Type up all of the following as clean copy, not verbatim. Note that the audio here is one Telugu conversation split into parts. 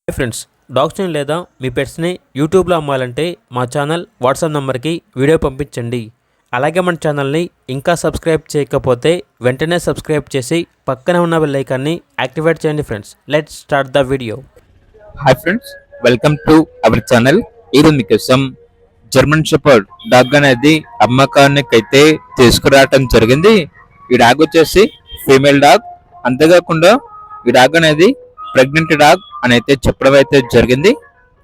హాయ్ ఫ్రెండ్స్, డాగ్స్ని లేదా మీ పెట్స్ని యూట్యూబ్లో అమ్మాలంటే మా ఛానల్ వాట్సాప్ నెంబర్కి వీడియో పంపించండి. అలాగే మన ఛానల్ని ఇంకా సబ్స్క్రైబ్ చేయకపోతే వెంటనే సబ్స్క్రైబ్ చేసి పక్కనే ఉన్న బెల్ ఐకాన్ని యాక్టివేట్ చేయండి. Friends, let's start the video. Hi friends, welcome to our channel. ఈరోజు మీకోసం జర్మన్ షెపర్డ్ డాగ్ అనేది అమ్మకానికైతే తీసుకురావటం జరిగింది. ఈ డాగ్ వచ్చేసి ఫీమేల్ డాగ్. అంతేకాకుండా ఈ డాగ్ అనేది ప్రెగ్నెంట్ డాగ్ అని అయితే చెప్పడం అయితే జరిగింది.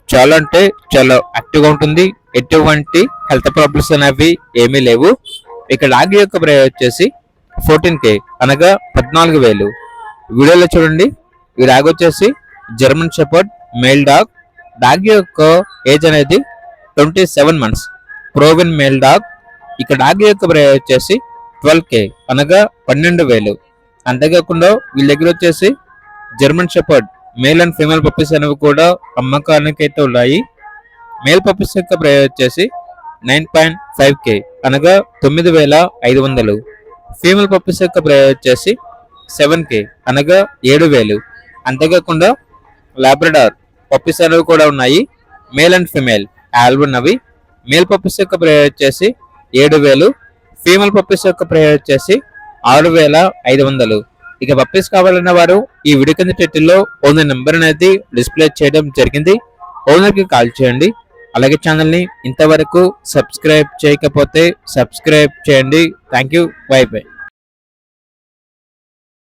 చాలా అంటే చాలా యాక్టివ్గా ఉంటుంది. ఎటువంటి హెల్త్ ప్రాబ్లమ్స్ అనేవి ఏమీ లేవు. ఇక డాగ్ యొక్క ప్రైస్ వచ్చేసి 14K అనగా 14,000. వీడియోలో చూడండి. ఈ డాగ్ వచ్చేసి German shepherd male dog. Dog యొక్క ఏజ్ అనేది 27 months. Proven male dog. ఇక డాగ్ యొక్క ప్రైస్ వచ్చేసి 12K అనగా 12,000. అంతేకాకుండా వీళ్ళ దగ్గర వచ్చేసి German shepherd male and female puppies అనేవి కూడా అమ్మకానికి అయితే ఉన్నాయి. మేల్ పప్పీస్ యొక్క ప్రైస్ వచ్చేసి 9.5K అనగా 9,500. ఫీమేల్ పప్పీస్ యొక్క ప్రైస్ వచ్చేసి 7K అనగా 7,000. అంతేకాకుండా లాబ్రడార్ పప్పీస్ అనేవి కూడా ఉన్నాయి. మేల్ అండ్ ఫీమేల్ ఆల్బన్నవి. మేల్ పప్పీస్ యొక్క ప్రైస్ వచ్చేసి 7,000. ఫీమేల్ పప్పీస్ యొక్క ప్రైస్ వచ్చేసి 6,500. ఇక పప్పీస్ కావాలన్న వారు ఈ వీడియో కింద టైటిల్లో ఓనర్ నెంబర్ అనేది డిస్ప్లే చేయడం జరిగింది. ఓనర్కి కాల్ చేయండి. అలాగే ఛానల్ని ఇంతవరకు సబ్స్క్రైబ్ చేయకపోతే సబ్స్క్రైబ్ చేయండి. Thank you. By by.